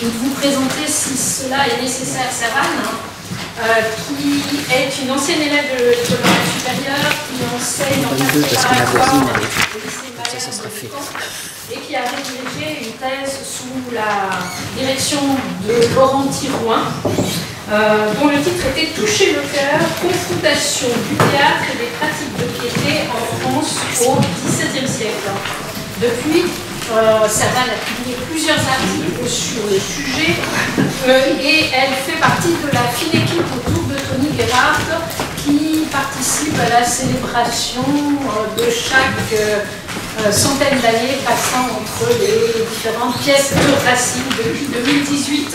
ou de vous présenter, si cela est nécessaire, Servane, qui est une ancienne élève de l'école normale supérieure, qui enseigne en classe préparatoire au lycée Malherbe de Caen, et qui a rédigé une thèse sous la direction de Laurent Thirouin, dont le titre était « Toucher le cœur, confrontation du théâtre et des pratiques de piété en France au XVIIe siècle ». Depuis, Servane a publié plusieurs articles sur le sujet et elle fait partie de la fine équipe autour de Tony Gerhardt qui participe à la célébration de chaque centaine d'années passant entre les différentes pièces de Racine depuis 2018.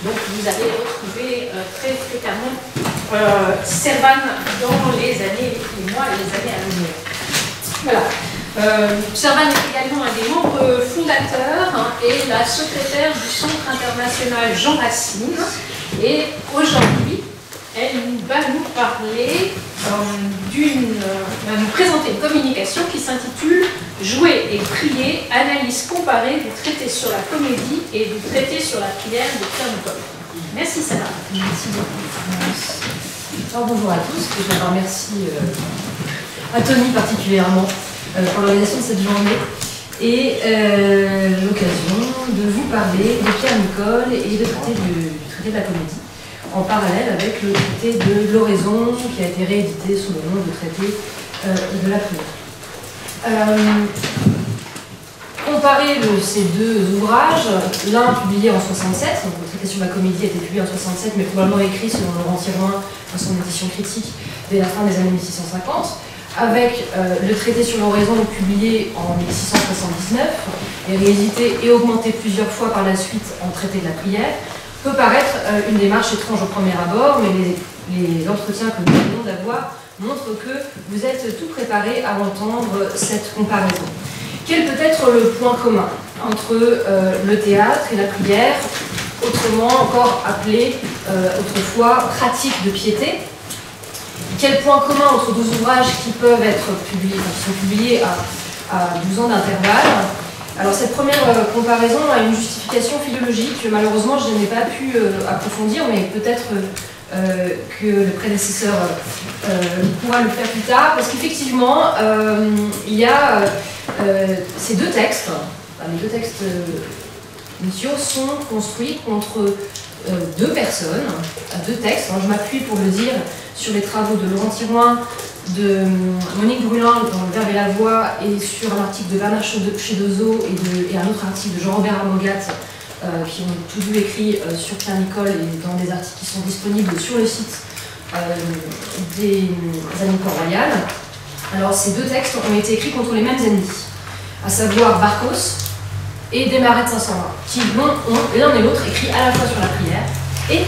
Donc vous allez retrouver très fréquemment Servane dans les années, les mois et les années à venir. Voilà. Servane est également un des membres fondateurs et la secrétaire du Centre international Jean Racine. Et aujourd'hui, elle va nous parler va nous présenter une communication qui s'intitule « Jouer et prier, analyse comparée du traité sur la comédie et du traité sur la prière de Pierre Nicole ». Merci Servane. Merci beaucoup. Alors, bonjour à tous, je voudrais remercier à Tony particulièrement pour l'organisation de cette journée et l'occasion de vous parler de Pierre Nicole et du traité de la comédie, en parallèle avec le traité de l'Oraison qui a été réédité sous le nom de traité de la prière. Comparer ces deux ouvrages, l'un publié en 67, donc le traité sur la comédie a été publié en 67, mais probablement écrit selon Laurent Thirouin dans son édition critique dès la fin des années 1650, avec le traité sur l'oraison publié en 1679 et réédité et augmenté plusieurs fois par la suite en traité de la prière, peut paraître une démarche étrange au premier abord, mais les entretiens que nous venons d'avoir montrent que vous êtes tout préparés à entendre cette comparaison. Quel peut être le point commun entre le théâtre et la prière, autrement encore appelé autrefois pratique de piété? Quel point commun entre deux ouvrages qui peuvent être publiés, qui sont publiés à 12 ans d'intervalle? Alors cette première comparaison a une justification philologique que malheureusement je n'ai pas pu approfondir, mais peut-être que le prédécesseur pourra le faire plus tard, parce qu'effectivement il y a ces deux textes, les deux textes initiaux sont construits contre deux personnes, deux textes. Alors, je m'appuie pour le dire sur les travaux de Laurent Thirouin, de Monique Brulin dans Le Verbe et la Voix, et sur un article de Bernard Chedezeau et un autre article de Jean-Robert Amogat, qui ont tous deux écrit sur Pierre Nicole et dans des articles qui sont disponibles sur le site des Amies Port-Royal. Alors ces deux textes ont été écrits contre les mêmes ennemis, à savoir Barcos et Desmarais de 520, qui ont l'un et l'autre écrit à la fois sur la prière et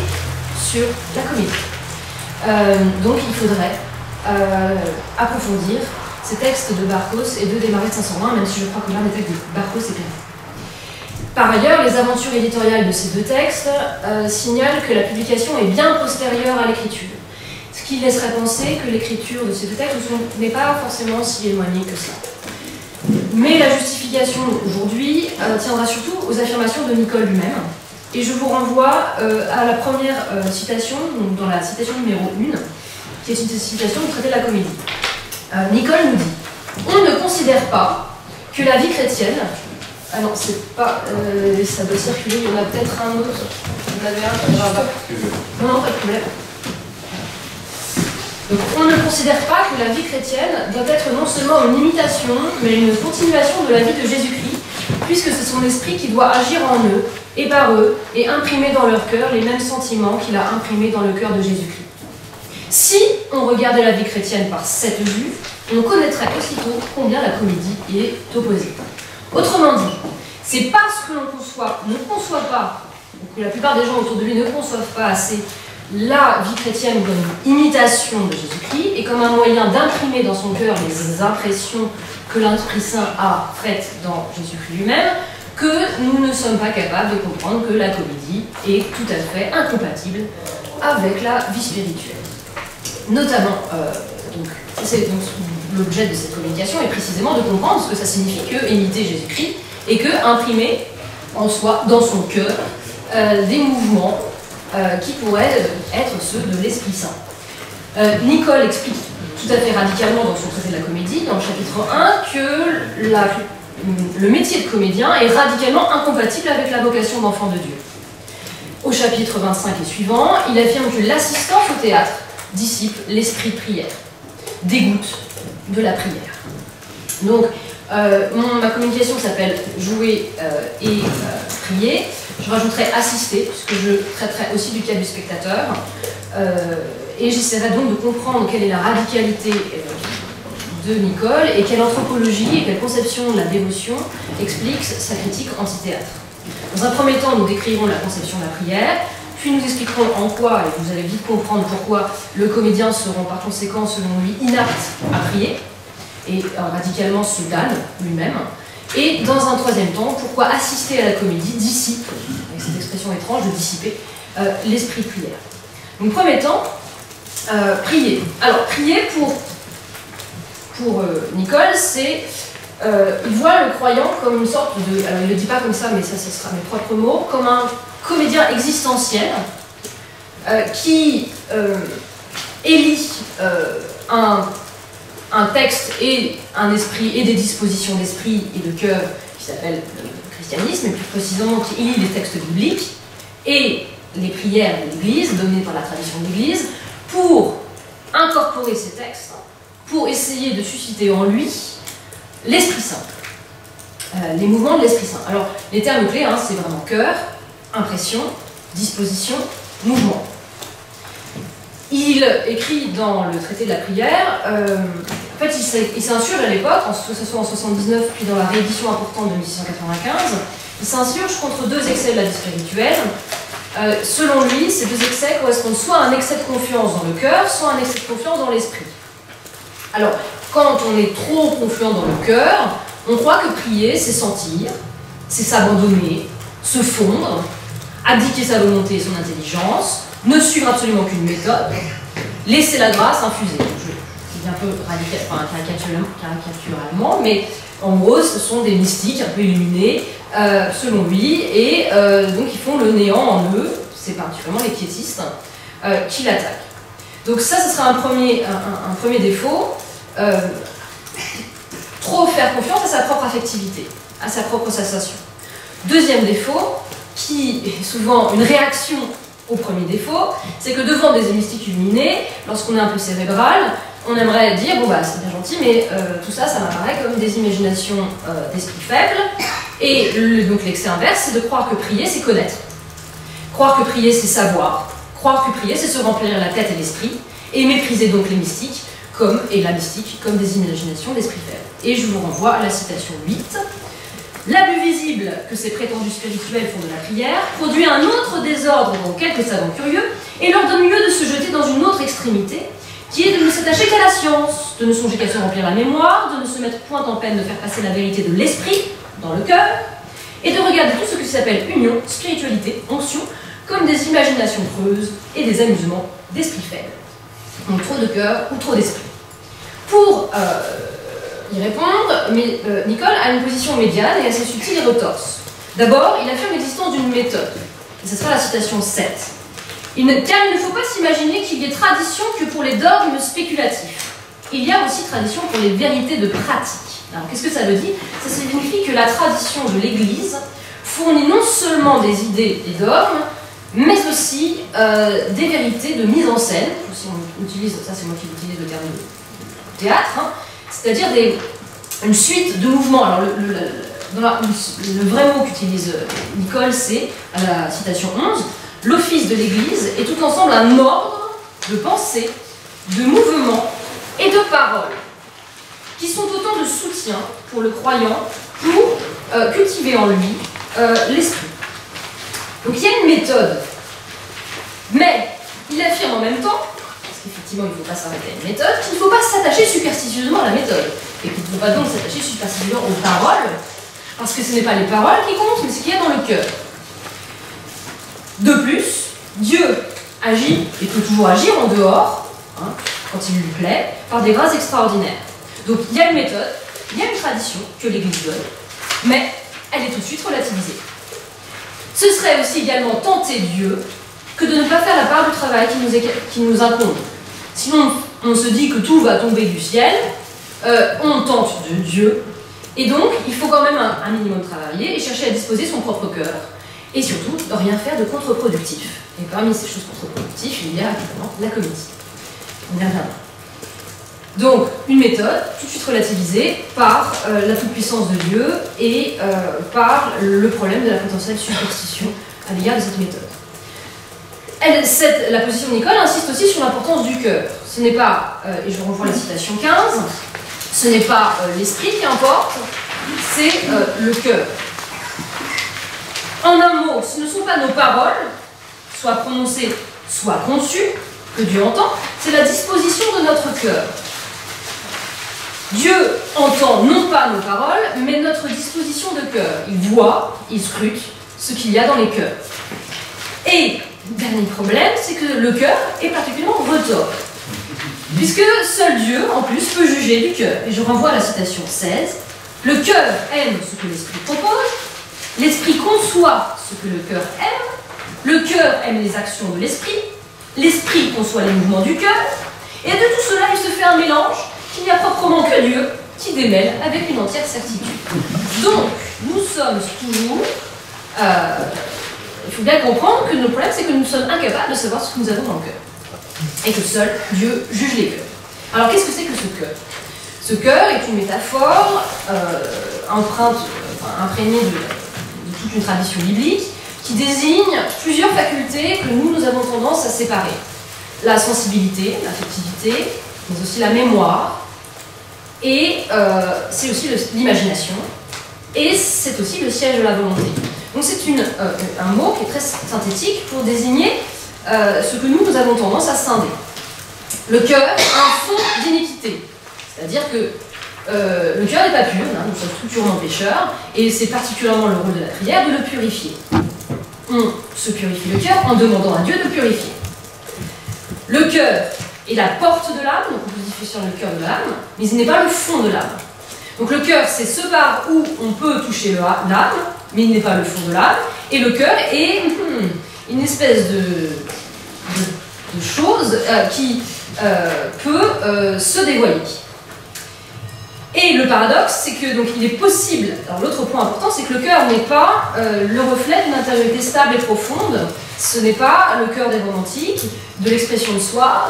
sur la comédie. Donc il faudrait approfondir ces textes de Barcos et de Desmarais de 520, même si je crois que l'un des textes de Barcos est perdu. Par ailleurs, les aventures éditoriales de ces deux textes signalent que la publication est bien postérieure à l'écriture, ce qui laisserait penser que l'écriture de ces deux textes n'est pas forcément si éloignée que ça. Mais la justification aujourd'hui tiendra surtout aux affirmations de Nicole lui-même, et je vous renvoie à la première citation, donc dans la citation numéro 1, qui est une citation du traité de la comédie. Nicole nous dit « On ne considère pas que la vie chrétienne... » Ah non, c'est pas... ça doit circuler, il y en a peut-être un autre. Vous en avez un? Non, pas de problème. Donc, on ne considère pas que la vie chrétienne doit être non seulement une imitation, mais une continuation de la vie de Jésus-Christ, puisque c'est son esprit qui doit agir en eux, et par eux, et imprimer dans leur cœur les mêmes sentiments qu'il a imprimés dans le cœur de Jésus-Christ. Si on regardait la vie chrétienne par cette vue, on connaîtrait aussitôt combien la comédie y est opposée. Autrement dit, c'est parce que l'on ne conçoit pas, ou que la plupart des gens autour de lui ne conçoivent pas assez la vie chrétienne comme une imitation de Jésus-Christ et comme un moyen d'imprimer dans son cœur les impressions que l'Esprit Saint a faites dans Jésus-Christ lui-même, que nous ne sommes pas capables de comprendre que la comédie est tout à fait incompatible avec la vie spirituelle. Notamment, c'est l'objet de cette communication est précisément de comprendre ce que ça signifie que imiter Jésus-Christ et que imprimer en soi, dans son cœur, des mouvements qui pourraient être ceux de l'Esprit Saint. Nicole explique tout à fait radicalement dans son traité de la comédie, dans le chapitre 1, que le métier de comédien est radicalement incompatible avec la vocation d'enfant de Dieu. Au chapitre 25 et suivant, il affirme que l'assistance au théâtre dissipe l'esprit de prière, dégoûte de la prière. Donc, ma communication s'appelle Jouer et prier. Je rajouterai assister, puisque je traiterai aussi du cas du spectateur. Et j'essaierai donc de comprendre quelle est la radicalité de Nicole et quelle anthropologie et quelle conception de la dévotion explique sa critique anti-théâtre. Dans un premier temps, nous décrirons la conception de la prière, puis nous expliquerons en quoi, et vous allez vite comprendre pourquoi, le comédien sera par conséquent, selon lui, inapte à prier, et radicalement se damne lui-même. Et dans un troisième temps, pourquoi assister à la comédie dissipe, avec cette expression étrange de dissiper, l'esprit de prière. Donc, premier temps, prier. Alors, prier pour Nicole, c'est... il voit le croyant comme une sorte de... Alors, il ne le dit pas comme ça, mais ça, ce sera mes propres mots, comme un comédien existentiel qui élit un texte et un esprit et des dispositions d'esprit et de cœur qui s'appelle le christianisme, et plus précisément qui élit les textes bibliques et les prières de l'Église, données par la tradition de l'Église, pour incorporer ces textes, pour essayer de susciter en lui l'Esprit Saint, les mouvements de l'Esprit Saint. Alors, les termes clés, c'est vraiment cœur, impression, disposition, mouvement. Il écrit dans le traité de la prière, en fait, il s'insurge à l'époque, que ce soit en 79 puis dans la réédition importante de 1695, il s'insurge contre deux excès de la vie spirituelle. Selon lui, ces deux excès correspondent soit à un excès de confiance dans le cœur, soit à un excès de confiance dans l'esprit. Alors, quand on est trop confiant dans le cœur, on croit que prier, c'est sentir, c'est s'abandonner, se fondre, abdiquer sa volonté et son intelligence, ne suivre absolument qu'une méthode, laisser la grâce infuser. Je dis un peu caricaturalement, mais en gros, ce sont des mystiques un peu illuminés, selon lui, et donc ils font le néant en eux, c'est particulièrement les piétistes, qui l'attaquent. Donc ça, ce sera un premier défaut. Trop faire confiance à sa propre affectivité, à sa propre sensation. Deuxième défaut, qui est souvent une réaction au premier défaut, c'est que devant des mystiques illuminés, lorsqu'on est un peu cérébral, on aimerait dire, bon bah c'est bien gentil, mais tout ça, ça m'apparaît comme des imaginations d'esprit faible, et donc l'excès inverse, c'est de croire que prier, c'est connaître. Croire que prier, c'est savoir. Croire que prier, c'est se remplir la tête et l'esprit, et mépriser donc les mystiques, et la mystique, comme des imaginations d'esprit faible. Et je vous renvoie à la citation 8. L'abus visible que ces prétendus spirituels font de la prière produit un autre désordre dans quelques savants curieux et leur donne lieu de se jeter dans une autre extrémité, qui est de ne s'attacher qu'à la science, de ne songer qu'à se remplir la mémoire, de ne se mettre point en peine de faire passer la vérité de l'esprit dans le cœur, et de regarder tout ce qui s'appelle union, spiritualité, onction, comme des imaginations creuses et des amusements d'esprit faible. Donc trop de cœur ou trop d'esprit. Pour y répondre, Nicole a une position médiane et assez subtile et retorse. D'abord, il affirme l'existence d'une méthode. Et ce sera la citation 7. Car il ne faut pas s'imaginer qu'il y ait tradition que pour les dogmes spéculatifs. Il y a aussi tradition pour les vérités de pratique. Alors qu'est-ce que ça veut dire? Ça signifie que la tradition de l'Église fournit non seulement des idées et dogmes, mais aussi des vérités de mise en scène. Si on utilise, ça c'est moi qui utilise le terme de théâtre, c'est-à-dire une suite de mouvements. Alors le vrai mot qu'utilise Nicole, c'est, à la citation 11, l'office de l'Église est tout ensemble un ordre de pensée, de mouvements et de paroles, qui sont autant de soutien pour le croyant pour cultiver en lui l'esprit. Donc il y a une méthode, mais il affirme en même temps, parce qu'effectivement il ne faut pas s'arrêter à une méthode, qu'il ne faut pas s'attacher superstitieusement à la méthode, et qu'il ne faut pas donc s'attacher superstitieusement aux paroles, parce que ce n'est pas les paroles qui comptent, mais ce qu'il y a dans le cœur. De plus, Dieu agit, et peut toujours agir en dehors, quand il lui plaît, par des grâces extraordinaires. Donc il y a une méthode, il y a une tradition que l'Église donne, mais elle est tout de suite relativisée. Ce serait aussi également tenter Dieu que de ne pas faire la part du travail qui nous incombe. Sinon, on se dit que tout va tomber du ciel, on tente de Dieu, et donc il faut quand même un minimum travailler et chercher à disposer son propre cœur, et surtout ne rien faire de contre-productif. Et parmi ces choses contre-productives, il y a évidemment la comédie. On y reviendra. Donc, une méthode tout de suite relativisée par la toute-puissance de Dieu et par le problème de la potentielle superstition à l'égard de cette méthode. La position de Nicole insiste aussi sur l'importance du cœur. Ce n'est pas, et je renvoie à la citation 15, ce n'est pas l'esprit qui importe, c'est le cœur. En un mot, ce ne sont pas nos paroles, soit prononcées, soit conçues, que Dieu entend, c'est la disposition de notre cœur. Dieu entend non pas nos paroles, mais notre disposition de cœur. Il voit, il scrute ce qu'il y a dans les cœurs. Et, dernier problème, c'est que le cœur est particulièrement retors. Puisque seul Dieu, en plus, peut juger du cœur. Et je renvoie à la citation 16. Le cœur aime ce que l'esprit propose, l'esprit conçoit ce que le cœur aime, le cœur aime les actions de l'esprit conçoit les mouvements du cœur, et de tout cela, il se fait un mélange qu'il n'y a proprement que Dieu qui démêle avec une entière certitude. Donc, nous sommes toujours... il faut bien comprendre que notre problème, c'est que nous sommes incapables de savoir ce que nous avons dans le cœur. Et que seul Dieu juge les cœurs. Alors, qu'est-ce que c'est que ce cœur? Ce cœur est une métaphore imprégnée de toute une tradition biblique qui désigne plusieurs facultés que nous avons tendance à séparer. La sensibilité, l'affectivité, mais aussi la mémoire, et c'est aussi l'imagination, et c'est aussi le siège de la volonté. Donc c'est un mot qui est très synthétique pour désigner ce que nous avons tendance à scinder. Le cœur a un fond d'iniquité, c'est-à-dire que le cœur n'est pas pur, nous sommes structurellement pécheurs, et c'est particulièrement le rôle de la prière de le purifier. On se purifie le cœur en demandant à Dieu de le purifier. Le cœur est la porte de l'âme, donc on peut différencier le cœur de l'âme, mais il n'est pas le fond de l'âme. Donc le cœur, c'est ce par où on peut toucher l'âme, mais il n'est pas le fond de l'âme, et le cœur est une espèce de chose qui peut se dévoiler. Et le paradoxe, c'est que donc il est possible. Alors l'autre point important, c'est que le cœur n'est pas le reflet d'une intériorité stable et profonde. Ce n'est pas le cœur des romantiques, de l'expression de soi,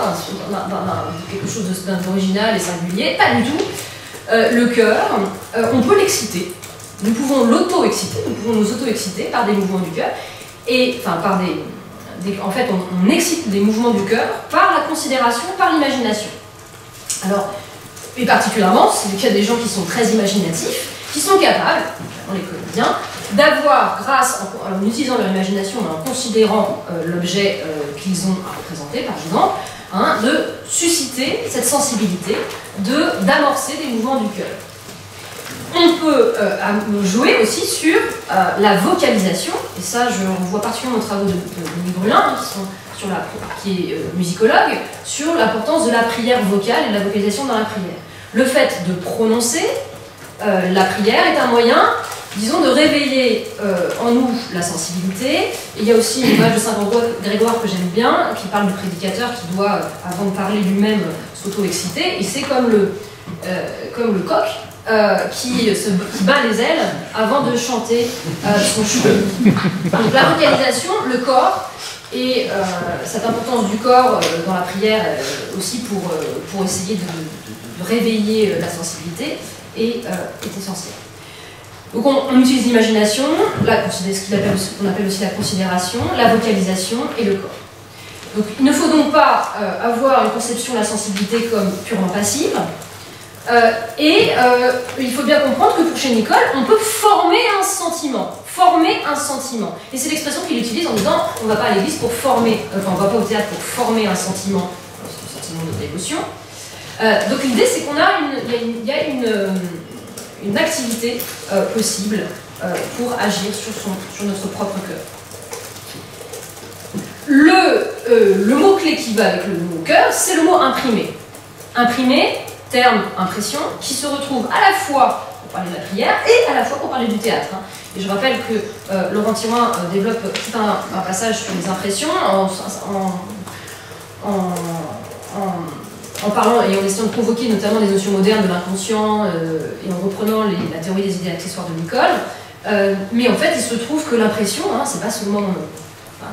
quelque chose d'original et singulier. Pas du tout. Le cœur, on peut l'exciter. Nous pouvons l'auto-exciter. Nous pouvons nous auto-exciter par des mouvements du cœur et par en fait, on excite des mouvements du cœur par la considération, par l'imagination. Alors. Et particulièrement, c'est le cas des gens qui sont très imaginatifs, qui sont capables, on les connaît bien, d'avoir, en utilisant leur imagination, en considérant l'objet qu'ils ont à représenter, par exemple, de susciter cette sensibilité, d'amorcer des mouvements du cœur. On peut jouer aussi sur la vocalisation, et ça je renvoie particulièrement aux travaux de Louis Brulin, qui est musicologue, sur l'importance de la prière vocale et de la vocalisation dans la prière. Le fait de prononcer la prière est un moyen, disons, de réveiller en nous la sensibilité. Et il y a aussi une image de Saint Grégoire que j'aime bien, qui parle du prédicateur qui doit, avant de parler lui-même, s'auto-exciter. Et c'est comme le coq qui bat les ailes avant de chanter son chant. Donc la vocalisation, le corps, et cette importance du corps dans la prière aussi pour essayer de réveiller la sensibilité est essentielle. Donc on utilise l'imagination, ce qu'on appelle aussi la considération, la vocalisation et le corps. Donc il ne faut donc pas avoir une conception de la sensibilité comme purement passive, il faut bien comprendre que pour chez Nicole, on peut former un sentiment. Et c'est l'expression qu'il utilise en disant on ne va pas à l'église pour former, on ne va pas au théâtre pour former un sentiment de dévotion. Donc l'idée c'est qu'on a une activité possible pour agir sur notre propre cœur. Le mot-clé qui va avec le mot cœur, c'est le mot imprimé. Imprimé, terme impression, qui se retrouve à la fois pour parler de la prière et à la fois pour parler du théâtre. Et je rappelle que Laurent-Thirouin développe tout un passage sur les impressions en parlant et en essayant de provoquer notamment les notions modernes de l'inconscient et en reprenant la théorie des idées accessoires de Nicole. Mais en fait, il se trouve que l'impression, hein, c'est pas seulement, ça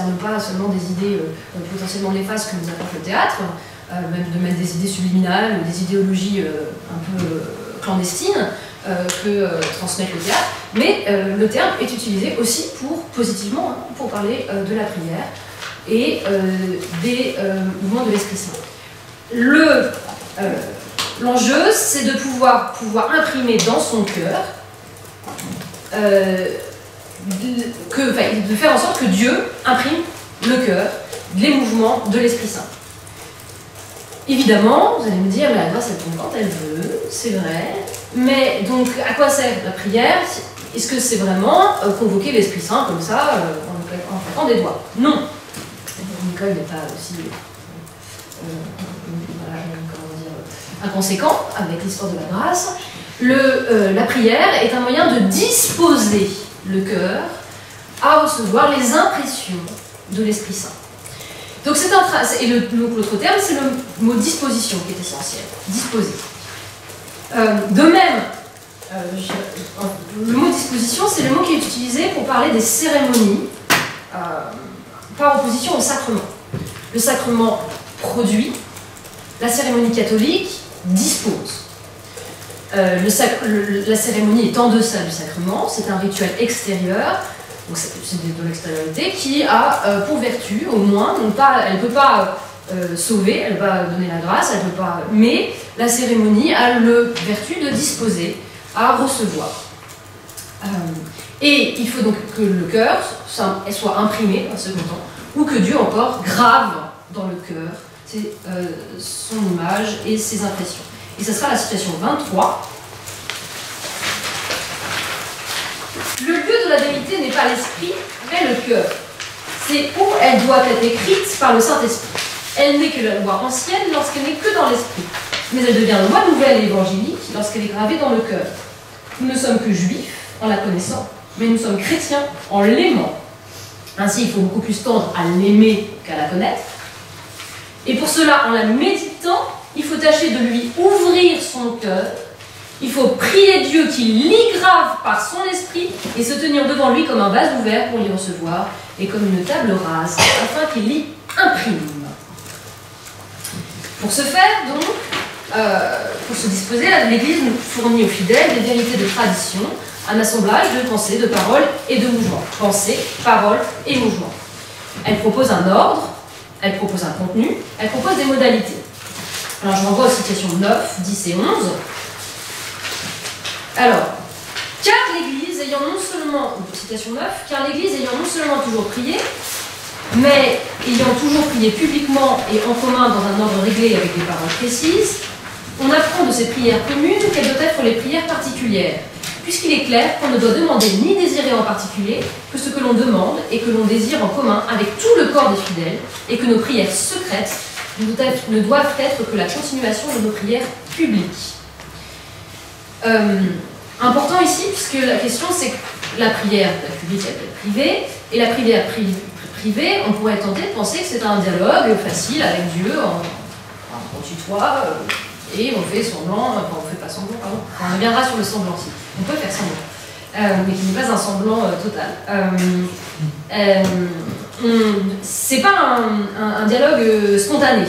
ne concerne pas seulement des idées potentiellement néfastes que nous apporte le théâtre, même de mettre des idées subliminales ou des idéologies un peu clandestines que transmettre le théâtre, mais le terme est utilisé aussi positivement, hein, pour parler de la prière et des mouvements de l'Esprit Saint. L'enjeu, c'est de pouvoir imprimer dans son cœur, de faire en sorte que Dieu imprime le cœur, les mouvements de l'Esprit Saint. Évidemment, vous allez me dire, mais la grâce elle tombe quand elle veut, c'est vrai, mais donc à quoi sert la prière? Est-ce que c'est vraiment convoquer l'Esprit Saint comme ça, en claquant des doigts? Non. Nicole n'est pas aussi inconséquent avec l'histoire de la grâce. La prière est un moyen de disposer le cœur à recevoir les impressions de l'Esprit Saint. Donc l'autre terme, c'est le mot disposition qui est essentiel. Disposer. De même, le mot disposition, c'est le mot qui est utilisé pour parler des cérémonies par opposition au sacrement. Le sacrement produit, la cérémonie catholique dispose. La cérémonie est en deçà du sacrement, c'est un rituel extérieur, donc c'est de l'extériorité, qui a pour vertu, au moins, elle ne peut pas sauver, elle va donner la grâce, elle peut pas, mais la cérémonie a le vertu de disposer à recevoir. Et il faut donc que le cœur soit imprimé à ce temps, ou que Dieu encore grave dans le cœur son image et ses impressions. Et ce sera la citation 23. Le lieu de la vérité n'est pas l'esprit, mais le cœur. C'est où elle doit être écrite par le Saint-Esprit. Elle n'est que la loi ancienne lorsqu'elle n'est que dans l'esprit. Mais elle devient loi nouvelle et évangélique lorsqu'elle est gravée dans le cœur. Nous ne sommes que juifs en la connaissant, mais nous sommes chrétiens en l'aimant. Ainsi, il faut beaucoup plus tendre à l'aimer qu'à la connaître. Et pour cela, en la méditant, il faut tâcher de lui ouvrir son cœur. Il faut prier Dieu qu'il l'y grave par son esprit et se tenir devant lui comme un vase ouvert pour l'y recevoir et comme une table rase, afin qu'il l'y imprime. Pour ce faire, donc, pour se disposer, l'Église nous fournit aux fidèles des vérités de tradition, un assemblage de pensées, de paroles et de mouvements. Pensées, paroles et mouvements. Elle propose un ordre, elle propose un contenu, elle propose des modalités. Alors je renvoie aux citations 9, 10 et 11. Alors, car l'Église ayant non seulement, citation 9, car l'Église ayant non seulement toujours prié, mais ayant toujours prié publiquement et en commun dans un ordre réglé avec des paroles précises, on apprend de ces prières communes quelles doivent être les prières particulières, puisqu'il est clair qu'on ne doit demander ni désirer en particulier que ce que l'on demande et que l'on désire en commun avec tout le corps des fidèles, et que nos prières secrètes ne doivent être que la continuation de nos prières publiques. Important ici, puisque la question c'est que la prière publique elle peut être privée, et la prière privée, on pourrait tenter de penser que c'est un dialogue facile avec Dieu, on tutoie, et on fait semblant, enfin on fait pas semblant, pardon, on reviendra sur le semblant aussi, on peut faire semblant, mais qui n'est pas un semblant total. C'est pas un dialogue spontané.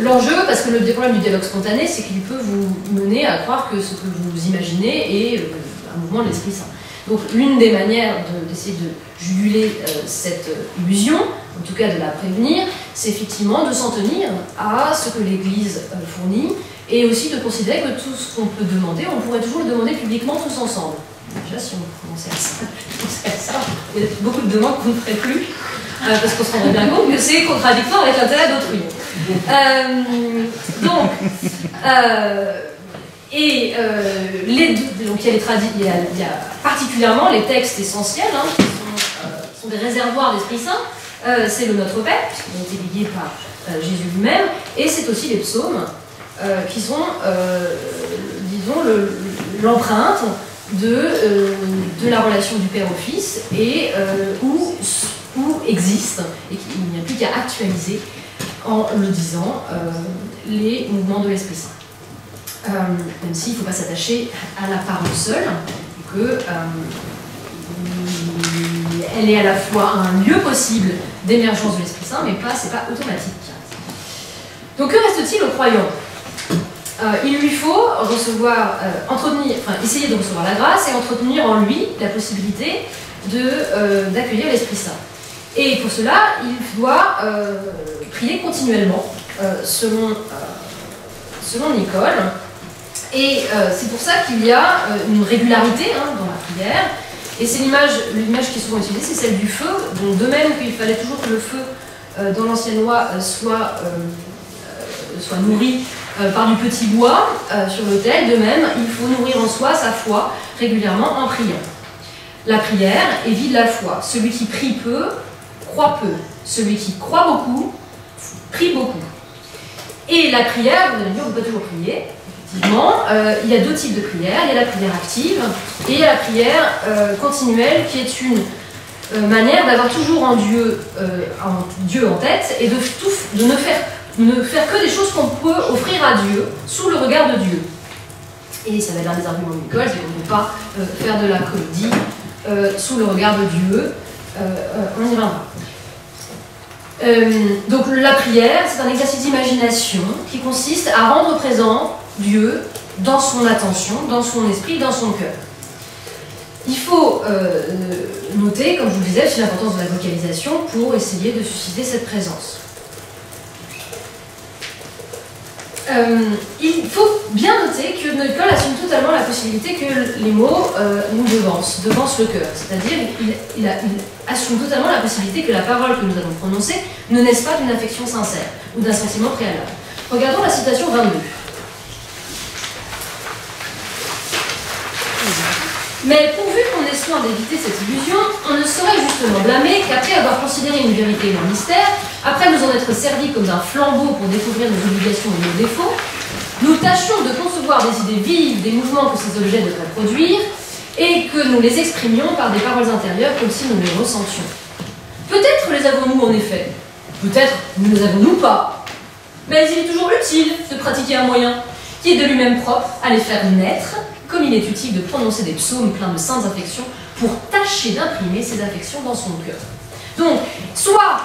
L'enjeu, parce que le problème du dialogue spontané, c'est qu'il peut vous mener à croire que ce que vous imaginez est un mouvement de l'Esprit Saint. Donc l'une des manières d'essayer de juguler cette illusion, en tout cas de la prévenir, c'est effectivement de s'en tenir à ce que l'Église fournit, et aussi de considérer que tout ce qu'on peut demander, on pourrait toujours le demander publiquement tous ensemble. Déjà, si on commençait à ça, il y a beaucoup de demandes qu'on ne ferait plus, parce qu'on se rendrait bien compte que c'est contradictoire avec l'intérêt d'autrui. Donc il y a particulièrement les textes essentiels, hein, qui sont des réservoirs d'Esprit Saint. C'est le Notre Père, puisqu'ils ont été liés par Jésus lui-même, et c'est aussi les psaumes, qui sont, disons, l'empreinte de la relation du père au fils et où existe, et qu'il n'y a plus qu'à actualiser en le disant, les mouvements de l'Esprit Saint. Même s'il ne faut pas s'attacher à la parole seule, que elle est à la fois un lieu possible d'émergence de l'Esprit Saint, mais c'est pas automatique. Donc que reste-t-il aux croyants? Il lui faut essayer de recevoir la grâce et entretenir en lui la possibilité d'accueillir l'Esprit Saint. Et pour cela, il doit prier continuellement, selon Nicole. Et c'est pour ça qu'il y a une régularité dans la prière. Et c'est l'image qui est souvent utilisée, c'est celle du feu. Donc de même qu'il fallait toujours que le feu dans l'ancienne loi soit nourri par du petit bois sur l'autel, de même, il faut nourrir en soi sa foi régulièrement en priant. La prière évite la foi. Celui qui prie peu, croit peu. Celui qui croit beaucoup, prie beaucoup. Et la prière, vous allez me dire, on ne peut pas toujours prier. Effectivement, il y a deux types de prière. Il y a la prière active et il y a la prière continuelle, qui est une manière d'avoir toujours Dieu en tête et de ne faire que des choses qu'on peut offrir à Dieu sous le regard de Dieu. Et ça va être l'un des arguments de Nicole, c'est qu'on ne peut pas faire de la comédie sous le regard de Dieu. On y reviendra. Donc la prière, c'est un exercice d'imagination qui consiste à rendre présent Dieu dans son attention, dans son esprit, dans son cœur. Il faut noter, comme je vous le disais, c'est l'importance de la vocalisation pour essayer de susciter cette présence. Il faut bien noter que Nicole assume totalement la possibilité que les mots nous devancent le cœur. C'est-à-dire il assume totalement la possibilité que la parole que nous allons prononcer ne naisse pas d'une affection sincère ou d'un sentiment préalable. Regardons la citation 22. Mais pourvu qu'on ait soin d'éviter cette illusion, on ne saurait justement blâmer qu'après avoir considéré une vérité ou un mystère, après nous en être servis comme d'un flambeau pour découvrir nos obligations et nos défauts, nous tâchions de concevoir des idées vives des mouvements que ces objets devraient produire, et que nous les exprimions par des paroles intérieures comme si nous les ressentions. Peut-être les avons-nous en effet, peut-être ne les avons-nous pas, mais il est toujours utile de pratiquer un moyen qui est de lui-même propre à les faire naître, comme il est utile de prononcer des psaumes pleins de saintes affections pour tâcher d'imprimer ces affections dans son cœur. Donc, soit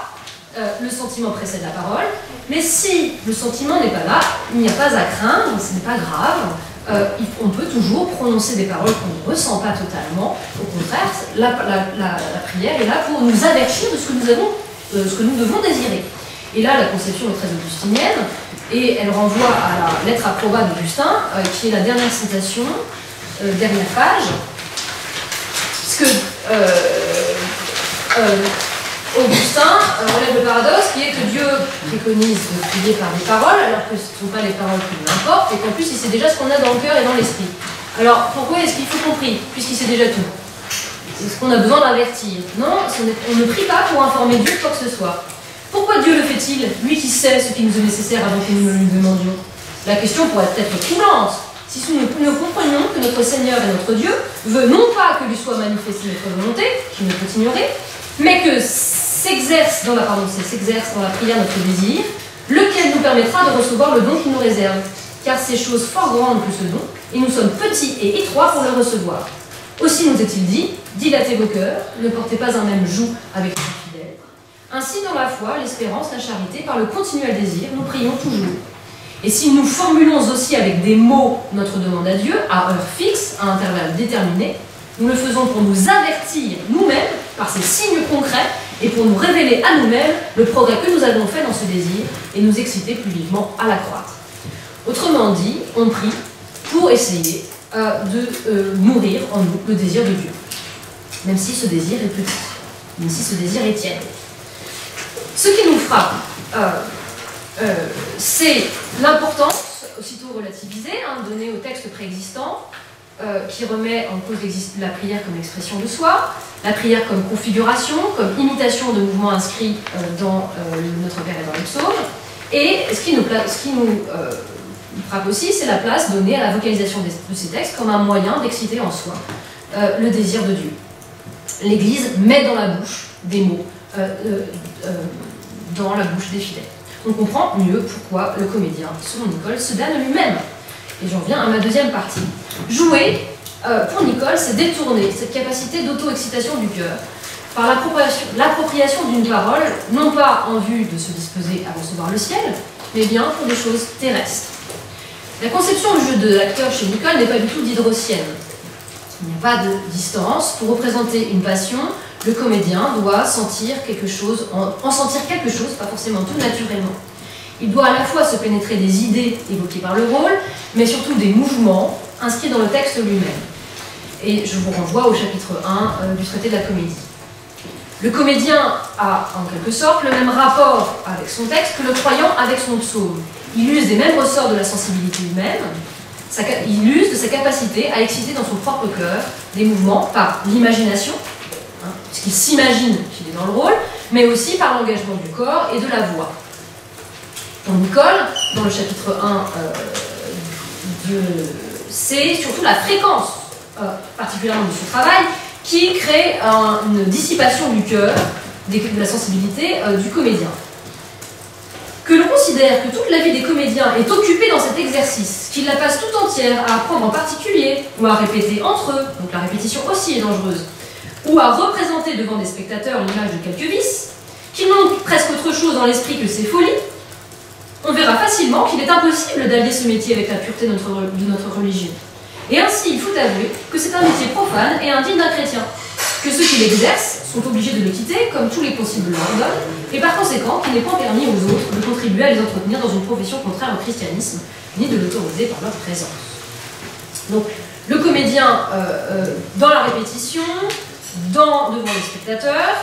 le sentiment précède la parole, mais si le sentiment n'est pas là, il n'y a pas à craindre, ce n'est pas grave, on peut toujours prononcer des paroles qu'on ne ressent pas totalement. Au contraire, la prière est là pour nous avertir de ce que nous devons désirer. Et là, la conception est très augustinienne, et elle renvoie à la lettre approba d'Augustin, qui est la dernière citation, dernière page, puisque Augustin relève le paradoxe qui est que Dieu préconise de prier par des paroles, alors que ce ne sont pas les paroles qui nous importent, et qu'en plus il sait déjà ce qu'on a dans le cœur et dans l'esprit. Alors pourquoi est-ce qu'il faut qu'on prie, puisqu'il sait déjà tout? Est-ce qu'on a besoin d'avertir? Non, on ne prie pas pour informer Dieu de quoi que ce soit. Pourquoi Dieu le fait-il, lui qui sait ce qui nous est nécessaire avant que nous le lui demandions? La question pourrait être troublante. Si nous comprenions que notre Seigneur et notre Dieu veut non pas que lui soit manifestée notre volonté, qu'il ne peut ignorer, mais que s'exerce dans la prière notre désir, lequel nous permettra de recevoir le don qu'il nous réserve. Car c'est chose fort grande que ce don, et nous sommes petits et étroits pour le recevoir. Aussi nous est-il dit, dilatez vos cœurs, ne portez pas un même joug avec les fidèles. Ainsi dans la foi, l'espérance, la charité, par le continuel désir, nous prions toujours. Et si nous formulons aussi avec des mots notre demande à Dieu, à heure fixe, à intervalles déterminés, nous le faisons pour nous avertir nous-mêmes par ces signes concrets et pour nous révéler à nous-mêmes le progrès que nous avons fait dans ce désir et nous exciter plus vivement à l'accroître. Autrement dit, on prie pour essayer de nourrir en nous le désir de Dieu, même si ce désir est petit, même si ce désir est tiède. Ce qui nous frappe, c'est l'importance, aussitôt relativisée, donnée au texte préexistant, qui remet en cause la prière comme expression de soi, la prière comme configuration, comme imitation de mouvements inscrits dans Notre Père et dans les psaumes, et ce qui nous frappe aussi, c'est la place donnée à la vocalisation de ces textes comme un moyen d'exciter en soi le désir de Dieu. L'Église met dans la bouche des mots, dans la bouche des fidèles. On comprend mieux pourquoi le comédien, selon Nicole, se damne lui-même. Et j'en viens à ma deuxième partie. Jouer, pour Nicole, c'est détourner cette capacité d'auto-excitation du cœur par l'appropriation d'une parole, non pas en vue de se disposer à recevoir le ciel, mais bien pour des choses terrestres. La conception du jeu de l'acteur chez Nicole n'est pas du tout diderottienne. Il n'y a pas de distance. Pour représenter une passion, le comédien doit sentir quelque chose, en sentir quelque chose, pas forcément tout naturellement. Il doit à la fois se pénétrer des idées évoquées par le rôle, mais surtout des mouvements inscrits dans le texte lui-même. Et je vous renvoie au chapitre 1 du traité de la comédie. Le comédien a en quelque sorte le même rapport avec son texte que le croyant avec son psaume. Il use des mêmes ressorts de la sensibilité humaine, il use de sa capacité à exciter dans son propre cœur des mouvements par l'imagination, puisqu'il s'imagine qu'il est dans le rôle, mais aussi par l'engagement du corps et de la voix. Pour Nicole, dans le chapitre 1, c'est surtout la fréquence, particulièrement de son travail, qui crée une dissipation du cœur, de la sensibilité du comédien. Que l'on considère que toute la vie des comédiens est occupée dans cet exercice, qu'ils la passent tout entière à apprendre en particulier, ou à répéter entre eux, donc la répétition aussi est dangereuse, ou à représenter devant des spectateurs l'image de quelques vices, qu'ils n'ont presque autre chose dans l'esprit que ces folies, on verra facilement qu'il est impossible d'allier ce métier avec la pureté de notre religion. Et ainsi, il faut avouer que c'est un métier profane et indigne d'un chrétien, que ceux qui l'exercent sont obligés de le quitter, comme tous les possibles leur donnent, et par conséquent qu'il n'est pas permis aux autres de contribuer à les entretenir dans une profession contraire au christianisme, ni de l'autoriser par leur présence. Donc, le comédien, dans la répétition, devant les spectateurs,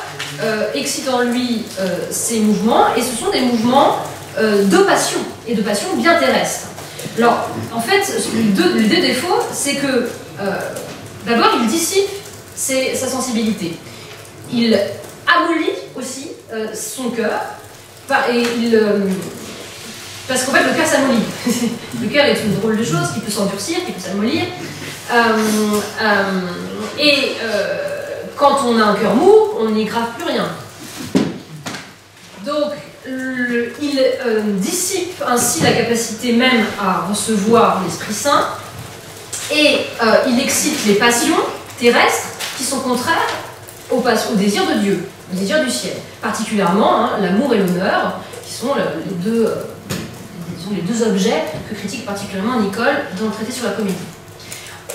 excite en lui ses mouvements, et ce sont des mouvements de passion, et de passion bien terrestre. Alors, en fait, les deux défauts, c'est que, d'abord, il dissipe sa sensibilité. Il amollit aussi son cœur, parce qu'en fait, le cœur s'amollit. Le cœur est une drôle de chose qui peut s'endurcir, qui peut s'amollir. Quand on a un cœur mou, on n'y grave plus rien. Donc, il dissipe ainsi la capacité même à recevoir l'Esprit Saint et il excite les passions terrestres qui sont contraires au désir de Dieu, au désir du ciel. Particulièrement l'amour et l'honneur, qui sont les deux objets que critique particulièrement Nicole dans le traité sur la comédie.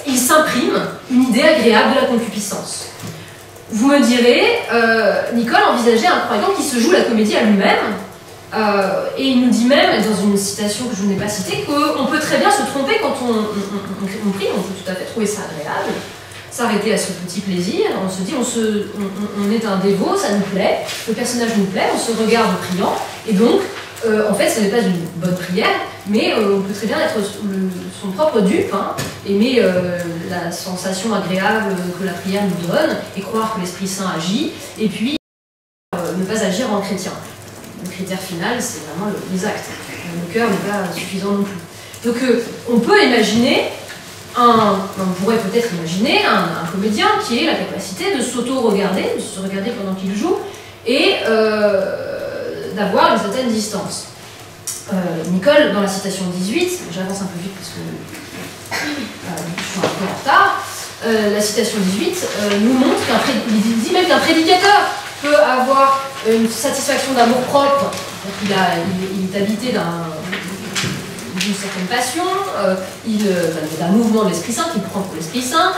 Il s'imprime une idée agréable de la concupiscence. Vous me direz, Nicole envisageait un croyant qui se joue la comédie à lui-même, et il nous dit même, dans une citation que je n'ai pas citée, qu'on peut très bien se tromper quand on prie, on peut tout à fait trouver ça agréable, s'arrêter à ce petit plaisir, on se dit, on est un dévot, ça nous plaît, le personnage nous plaît, on se regarde priant, et donc, en fait, ce n'est pas une bonne prière, mais on peut très bien être son propre dupe, aimer la sensation agréable que la prière nous donne, et croire que l'Esprit Saint agit, et puis ne pas agir en chrétien. Le critère final, c'est vraiment les actes. Le cœur n'est pas suffisant non plus. Donc on peut imaginer, on pourrait peut-être imaginer un comédien qui ait la capacité de s'auto-regarder, de se regarder pendant qu'il joue, et d'avoir une certaine distance. Nicole, dans la citation 18, j'avance un peu vite parce que je suis un peu en retard, la citation 18 nous montre il dit même qu'un prédicateur peut avoir une satisfaction d'amour-propre, il est habité d'une certaine passion, d'un mouvement de l'Esprit Saint qu'il prend pour l'Esprit Saint,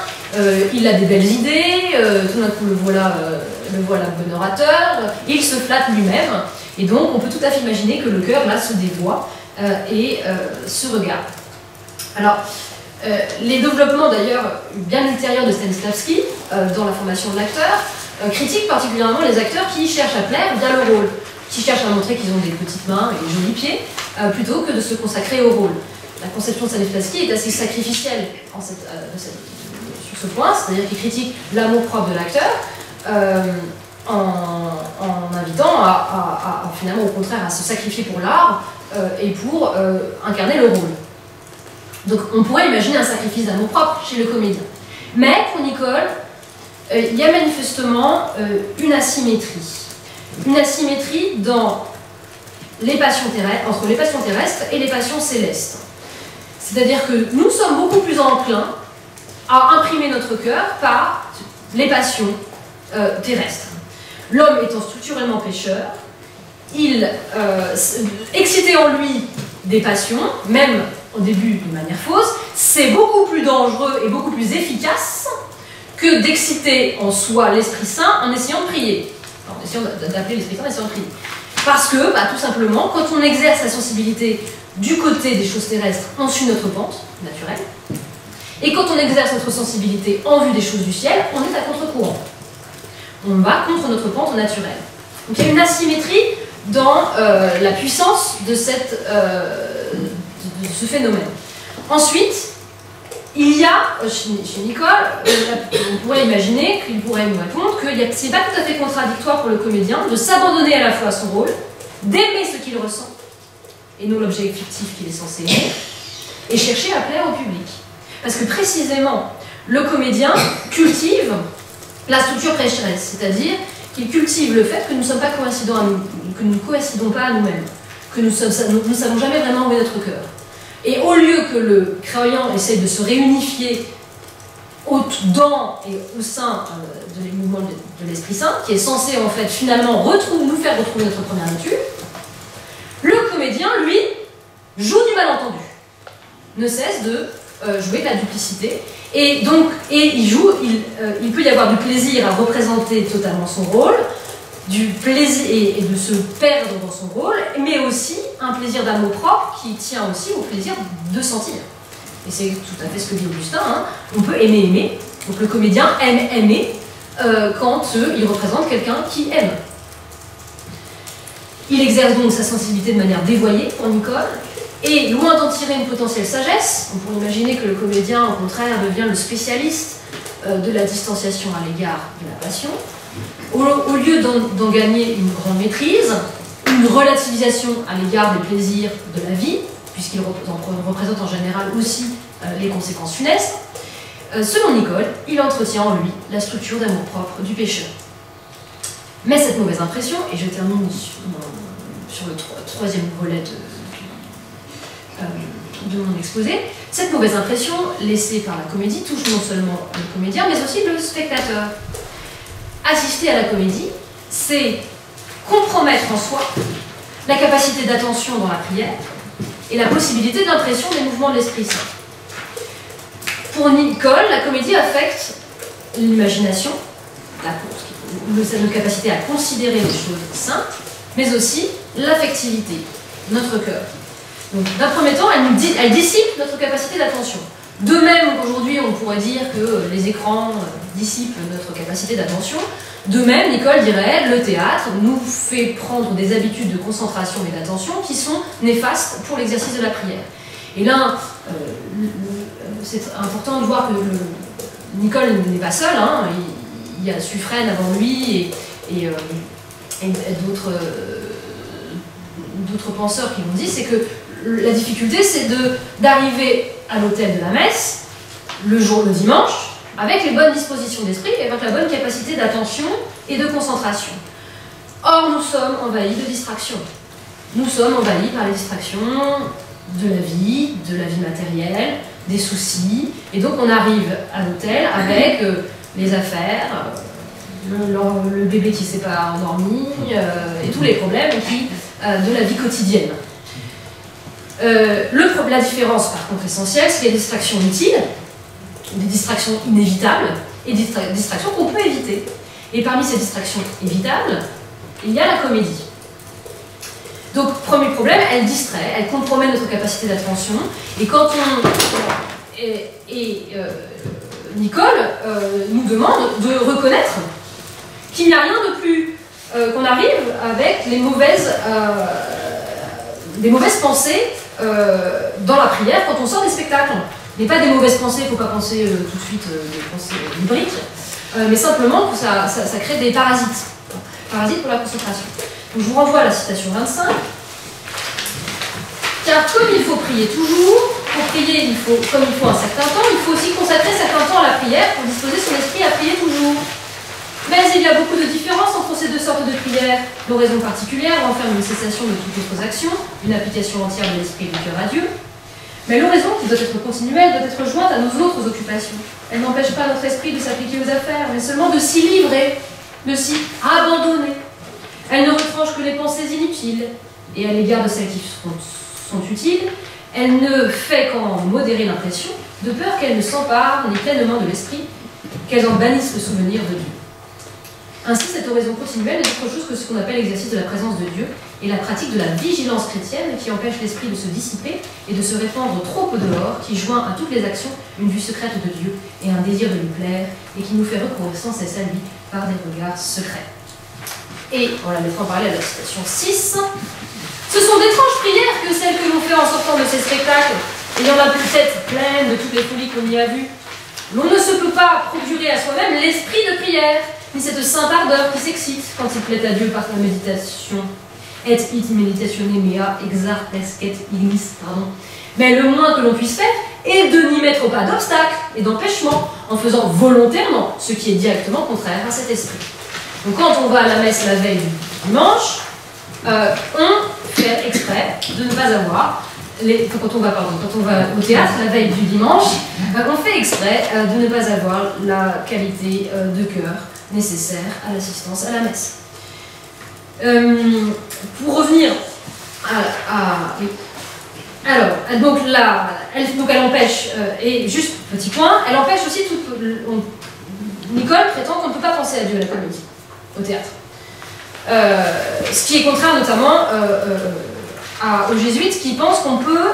il a des belles idées, tout d'un coup le voilà bon orateur, il se flatte lui-même, et donc on peut tout à fait imaginer que le cœur là se dévoie et se regarde. Alors, les développements d'ailleurs bien ultérieurs de Stanislavski dans la formation de l'acteur critiquent particulièrement les acteurs qui cherchent à plaire via le rôle, qui cherchent à montrer qu'ils ont des petites mains et des jolis pieds, plutôt que de se consacrer au rôle. La conception de Stanislavski est assez sacrificielle sur ce point, c'est-à-dire qu'il critique l'amour-propre de l'acteur en invitant à finalement au contraire à se sacrifier pour l'art et pour incarner le rôle. Donc on pourrait imaginer un sacrifice d'amour-propre chez le comédien. Mais pour Nicole, il y a manifestement une asymétrie. Une asymétrie dans les passions terrestres, entre les passions terrestres et les passions célestes. C'est-à-dire que nous sommes beaucoup plus enclins à imprimer notre cœur par les passions terrestres. L'homme étant structurellement pécheur, il exciter en lui des passions, même au début de manière fausse, c'est beaucoup plus dangereux et beaucoup plus efficace que d'exciter en soi l'Esprit Saint en essayant de prier. En essayant d'appeler l'Esprit Saint en essayant de prier. Parce que, tout simplement, quand on exerce la sensibilité du côté des choses terrestres, on suit notre pente naturelle. Et quand on exerce notre sensibilité en vue des choses du ciel, on est à contre-courant. On va contre notre pente naturelle. Donc il y a une asymétrie dans la puissance de, de ce phénomène. Ensuite, il y a, chez Nicole, on pourrait imaginer qu'il pourrait nous répondre que ce n'est pas tout à fait contradictoire pour le comédien de s'abandonner à la fois à son rôle, d'aimer ce qu'il ressent, et non l'objet fictif qu'il est censé aimer, et chercher à plaire au public. Parce que précisément, le comédien cultive la structure pécheresse, c'est-à-dire qu'il cultive le fait que nous ne sommes pas coïncidents à nous, que nous ne coïncidons pas à nous-mêmes, que nous ne savons jamais vraiment où est notre cœur. Et au lieu que le croyant essaye de se réunifier dans et au sein des mouvements de l'Esprit Saint, qui est censé en fait finalement nous faire retrouver notre première nature, le comédien, lui, joue du malentendu, ne cesse de jouer de la duplicité, et donc il peut y avoir du plaisir à représenter totalement son rôle, du plaisir et de se perdre dans son rôle, mais aussi un plaisir d'amour propre qui tient aussi au plaisir de sentir. Et c'est tout à fait ce que dit Augustin, hein. On peut aimer, donc le comédien aime aimer quand il représente quelqu'un qui aime. Il exerce donc sa sensibilité de manière dévoyée pour Nicole, et loin d'en tirer une potentielle sagesse, on pourrait imaginer que le comédien, au contraire, devient le spécialiste de la distanciation à l'égard de la passion. Au lieu d'en gagner une grande maîtrise, une relativisation à l'égard des plaisirs de la vie, puisqu'il représente en général aussi les conséquences funestes, selon Nicole, il entretient en lui la structure d'amour-propre du pécheur. Mais cette mauvaise impression, et je termine sur le troisième volet de mon exposé, cette mauvaise impression laissée par la comédie touche non seulement le comédien, mais aussi le spectateur. Assister à la comédie, c'est compromettre en soi la capacité d'attention dans la prière et la possibilité d'impression des mouvements de l'Esprit Saint. Pour Nicole, la comédie affecte l'imagination, notre capacité à considérer les choses saintes, mais aussi l'affectivité, notre cœur. Donc, d'un premier temps, elle dissipe notre capacité d'attention. De même qu'aujourd'hui, on pourrait dire que les écrans dissipent notre capacité d'attention, de même, Nicole dirait, le théâtre nous fait prendre des habitudes de concentration et d'attention qui sont néfastes pour l'exercice de la prière. Et là, c'est important de voir que Nicole n'est pas seule, hein, il y a Suffren avant lui et d'autres penseurs qui l'ont dit, c'est que la difficulté, c'est d'arriver à l'autel de la messe, le dimanche, avec les bonnes dispositions d'esprit et avec la bonne capacité d'attention et de concentration. Or, nous sommes envahis de distractions. Nous sommes envahis par les distractions de la vie matérielle, des soucis, et donc on arrive à l'autel avec les affaires, le bébé qui ne s'est pas endormi, et tous les problèmes de la vie quotidienne. La différence, par contre, essentielle, c'est qu'il y a des distractions utiles, des distractions inévitables, et des distractions qu'on peut éviter. Et parmi ces distractions évitables, il y a la comédie. Donc, premier problème, elle distrait, elle compromet notre capacité d'attention, et quand Nicole nous demande de reconnaître qu'il n'y a rien de plus qu'on arrive avec des mauvaises pensées dans la prière quand on sort des spectacles. Mais pas des mauvaises pensées, il ne faut pas penser tout de suite des pensées libriques, mais simplement que ça crée des parasites. Parasites pour la concentration. Donc je vous renvoie à la citation 25. Car comme il faut prier toujours, pour prier, comme il faut un certain temps, il faut aussi consacrer certain temps à la prière pour disposer son esprit à prier toujours. Mais il y a beaucoup de différences entre ces deux sortes de prières. L'oraison particulière renferme une cessation de toutes autres actions, une application entière de l'esprit et du cœur à Dieu. Mais l'oraison, qui doit être continuelle, doit être jointe à nos autres occupations. Elle n'empêche pas notre esprit de s'appliquer aux affaires, mais seulement de s'y livrer, de s'y abandonner. Elle ne retranche que les pensées inutiles, et à l'égard de celles qui sont utiles, elle ne fait qu'en modérer l'impression, de peur qu'elles ne s'emparent ni pleinement de l'esprit, qu'elles en bannissent le souvenir de Dieu. Ainsi, cette oraison continuelle n'est autre chose que ce qu'on appelle l'exercice de la présence de Dieu et la pratique de la vigilance chrétienne qui empêche l'esprit de se dissiper et de se répandre trop au dehors, qui joint à toutes les actions une vue secrète de Dieu et un désir de lui plaire et qui nous fait recourir sans cesse à lui par des regards secrets. Et, en la mettant en parallèle à la citation 6, ce sont d'étranges prières que celles que l'on fait en sortant de ces spectacles, ayant la tête pleine de toutes les folies qu'on y a vues. L'on ne se peut pas procurer à soi-même l'esprit de prière, ni cette sainte ardeur qui s'excite quand il plaît à Dieu par la méditation. Et it meditatione mea exarpescet ignis, pardon. Mais le moins que l'on puisse faire est de n'y mettre pas d'obstacle et d'empêchement en faisant volontairement ce qui est directement contraire à cet esprit. Donc quand on va à la messe la veille du dimanche, on fait exprès de ne pas avoir quand on va au théâtre la veille du dimanche, on fait exprès de ne pas avoir la qualité de cœur nécessaire à l'assistance à la messe. Pour revenir oui. Alors, donc elle empêche, et juste petit point, elle empêche aussi Nicole prétend qu'on ne peut pas penser à Dieu à la comédie, au théâtre. Ce qui est contraire notamment aux jésuites qui pensent qu'on peut,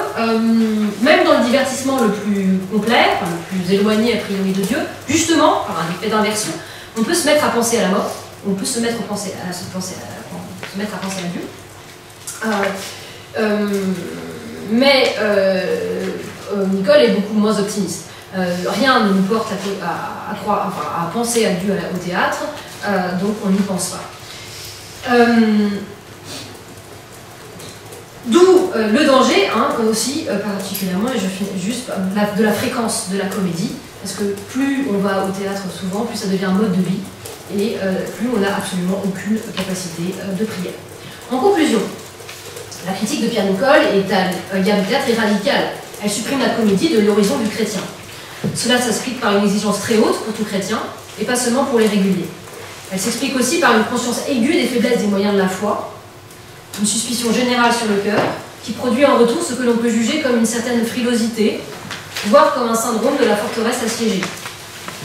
même dans le divertissement le plus complet, enfin, le plus éloigné a priori de Dieu, justement, par un effet d'inversion, on peut se mettre à penser à la mort, on peut se mettre à penser à Dieu. Mais Nicole est beaucoup moins optimiste. Rien ne nous porte à penser à Dieu au théâtre, donc on n'y pense pas. D'où le danger, aussi particulièrement, et je finis juste, de la fréquence de la comédie, parce que plus on va au théâtre souvent, plus ça devient un mode de vie, et plus on n'a absolument aucune capacité de prière. En conclusion, la critique de Pierre Nicole à l'égard du théâtre est radicale. Elle supprime la comédie de l'horizon du chrétien. Cela s'explique par une exigence très haute pour tout chrétien, et pas seulement pour les réguliers. Elle s'explique aussi par une conscience aiguë des faiblesses des moyens de la foi, une suspicion générale sur le cœur, qui produit en retour ce que l'on peut juger comme une certaine frilosité, voire comme un syndrome de la forteresse assiégée.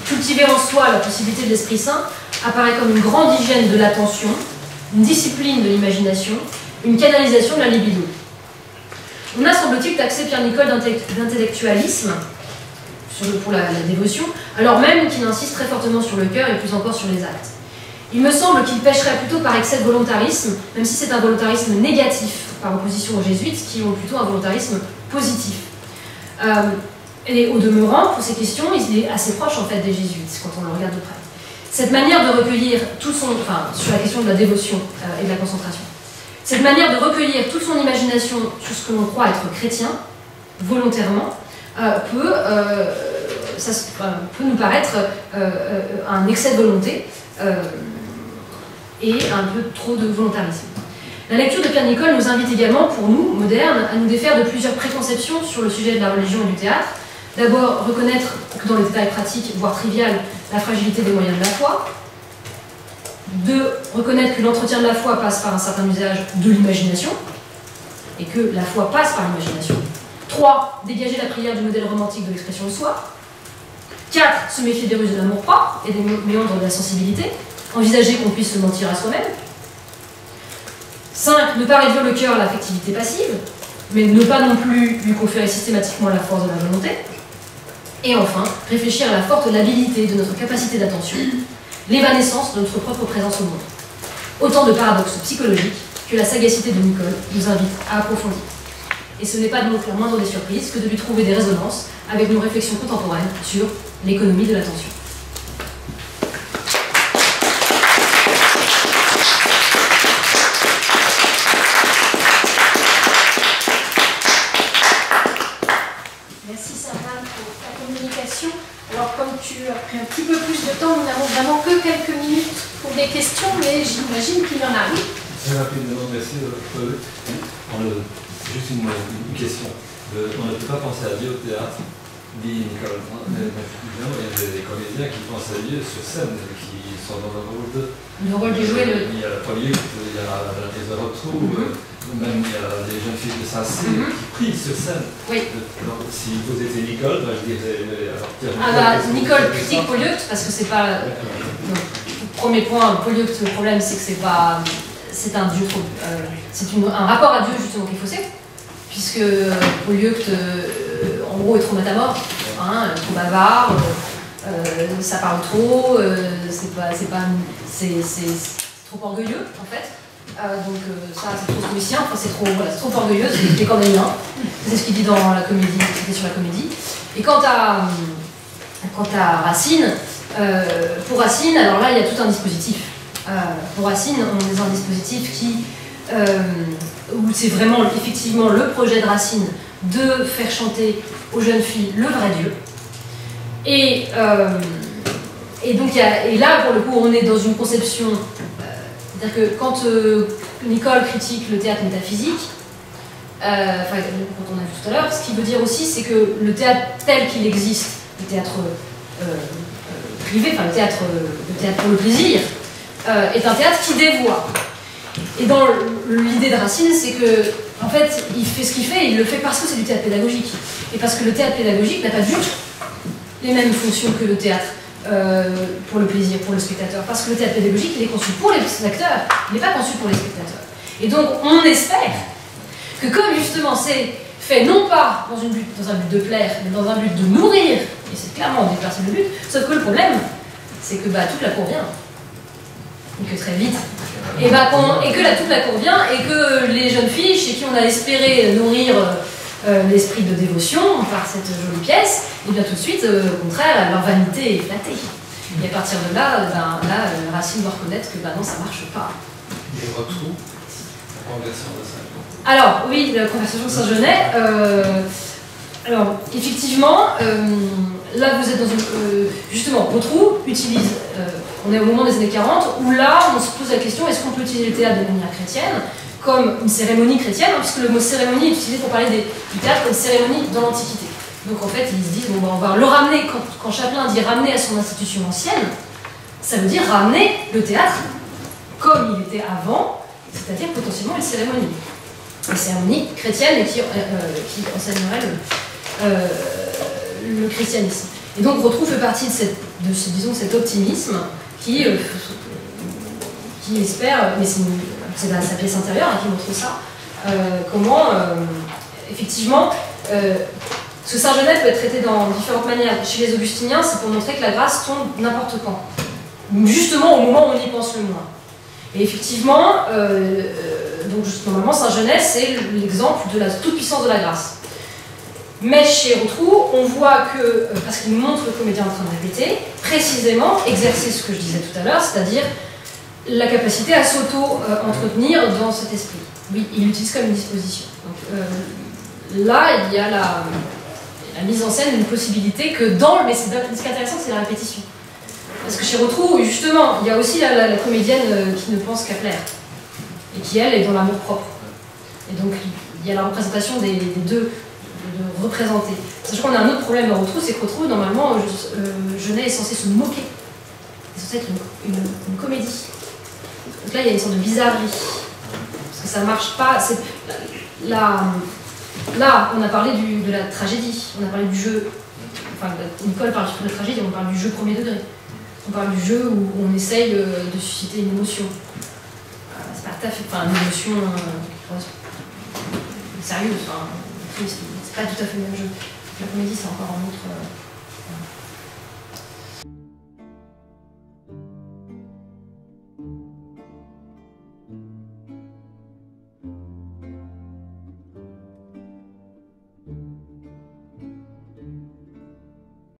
Cultiver en soi la possibilité de l'Esprit Saint apparaît comme une grande hygiène de l'attention, une discipline de l'imagination, une canalisation de la libido. On a, semble-t-il, taxé Pierre Nicole d'intellectualisme pour la dévotion, alors même qu'il insiste très fortement sur le cœur et plus encore sur les actes. Il me semble qu'il pêcherait plutôt par excès de volontarisme, même si c'est un volontarisme négatif, par opposition aux jésuites, qui ont plutôt un volontarisme positif. Et au demeurant, pour ces questions, il est assez proche en fait des jésuites, quand on le regarde de près. Cette manière de recueillir sur la question de la dévotion et de la concentration, cette manière de recueillir toute son imagination sur ce que l'on croit être chrétien, volontairement, peut nous paraître un excès de volonté et un peu trop de volontarisme. La lecture de Pierre Nicole nous invite également, pour nous, modernes, à nous défaire de plusieurs préconceptions sur le sujet de la religion et du théâtre. D'abord, reconnaître que dans les détails pratiques, voire triviales, la fragilité des moyens de la foi. 2. Reconnaître que l'entretien de la foi passe par un certain usage de l'imagination, et que la foi passe par l'imagination. 3. Dégager la prière du modèle romantique de l'expression de soi. 4. Se méfier des ruses de l'amour-propre et des méandres de la sensibilité. Envisager qu'on puisse se mentir à soi-même. 5. Ne pas réduire le cœur à l'affectivité passive, mais ne pas non plus lui conférer systématiquement la force de la volonté. Et enfin, réfléchir à la forte labilité de notre capacité d'attention, l'évanescence de notre propre présence au monde. Autant de paradoxes psychologiques que la sagacité de Nicole nous invite à approfondir. Et ce n'est pas donc la moindre des surprises que de lui trouver des résonances avec nos réflexions contemporaines sur l'économie de l'attention. j'imagine qu'il y en a, oui. Très rapidement, merci. Juste une question. On ne peut pas penser à Dieu au théâtre, dit Nicole. Évidemment, il y a des comédiens qui pensent à Dieu sur scène, qui sont dans un rôle de... Le rôle de jouer le... Il y a la Polyeucte, il y a la Thèse de Rotrou, même il y a les jeunes filles de Sassé qui prient sur scène. Oui. Alors, si vous étiez Nicole, je dirais... Nicole critique Polyeucte, parce que c'est pas... Premier point, Polyeucte, le problème c'est que c'est pas... C'est un dieu trop... c'est un rapport à Dieu justement qu'il faut c'est, puisque Polyeucte, en gros, est trop matamore, hein, trop bavard, ça parle trop, c'est trop orgueilleux en fait. Donc ça c'est trop stoïcien, enfin, c'est trop orgueilleux, c'est cornélien. C'est ce qu'il dit dans la comédie, c'était sur la comédie. Et quant à Racine, pour Racine, alors là il y a tout un dispositif. Pour Racine, on est dans un dispositif où c'est vraiment effectivement le projet de Racine de faire chanter aux jeunes filles le vrai Dieu. Et donc, et là, pour le coup, on est dans une conception, c'est-à-dire que quand Nicole critique le théâtre métaphysique, quand on a vu tout à l'heure, ce qu'il veut dire aussi, c'est que le théâtre tel qu'il existe, le théâtre privé, enfin le théâtre pour le plaisir, est un théâtre qui dévoie. Et dans l'idée de Racine, c'est que, en fait, il fait ce qu'il fait, il le fait parce que c'est du théâtre pédagogique. Et parce que le théâtre pédagogique n'a pas du tout les mêmes fonctions que le théâtre pour le plaisir, pour le spectateur. Parce que le théâtre pédagogique, il est conçu pour les acteurs, il n'est pas conçu pour les spectateurs. Et donc, on espère que comme justement c'est fait non pas dans un but de plaire, mais dans un but de nourrir, et c'est clairement déplacer le but, sauf que le problème, c'est que toute la cour vient. Et que très vite, et que toute la cour vient, et que les jeunes filles chez qui on a espéré nourrir l'esprit de dévotion par cette jolie pièce, et bien tout de suite, au contraire, leur vanité est flattée. Et à partir de là, Racine doit reconnaître que non, ça marche pas. Et Rotrou, la conversion de Saint-Genès. Alors, oui, la conversation de Saint-Genès. Alors, effectivement, là vous êtes dans une... justement, Rotrou utilise... on est au moment des années 40, où là, on se pose la question, est-ce qu'on peut utiliser le théâtre de manière chrétienne, comme une cérémonie chrétienne, hein, puisque le mot cérémonie est utilisé pour parler du théâtre comme cérémonie dans l'Antiquité. Donc en fait, ils se disent, bon, on va le ramener, quand Chaplin dit ramener à son institution ancienne, ça veut dire ramener le théâtre comme il était avant, c'est-à-dire potentiellement une cérémonie. Une cérémonie chrétienne et qui enseignerait le christianisme. Et donc Rotrou fait partie de cet optimisme qui espère, mais c'est sa pièce intérieure qui montre ça, comment effectivement ce Saint-Genès peut être traité dans différentes manières. Chez les augustiniens, c'est pour montrer que la grâce tombe n'importe quand, justement au moment où on y pense le moins. Et effectivement, donc normalement Saint-Genès c'est l'exemple de la toute-puissance de la grâce. Mais chez Rotrou, on voit que, parce qu'il nous montre le comédien en train de répéter, précisément exercer ce que je disais tout à l'heure, c'est-à-dire la capacité à s'auto-entretenir dans cet esprit. Oui, il l'utilise comme une disposition. Donc, là, il y a la mise en scène d'une possibilité que mais ce qui est intéressant, c'est la répétition. Parce que chez Rotrou, justement, il y a aussi la comédienne qui ne pense qu'à plaire, et qui, elle, est dans l'amour propre. Et donc, il y a la représentation des deux, de représenter. Sachant qu'on a un autre problème dans Rotrou, c'est que Rotrou, normalement, Genet est censé se moquer. C'est censé être une comédie. Donc là, il y a une sorte de bizarrerie. Parce que ça marche pas. Là, on a parlé de la tragédie, on a parlé du jeu. Enfin, Nicole parle surtout de la tragédie, on parle du jeu premier degré. On parle du jeu où on essaye de susciter une émotion. C'est pas tout à fait. Enfin, une émotion sérieuse. Enfin, c'est pas tout à fait le même jeu. La comédie, c'est encore un autre.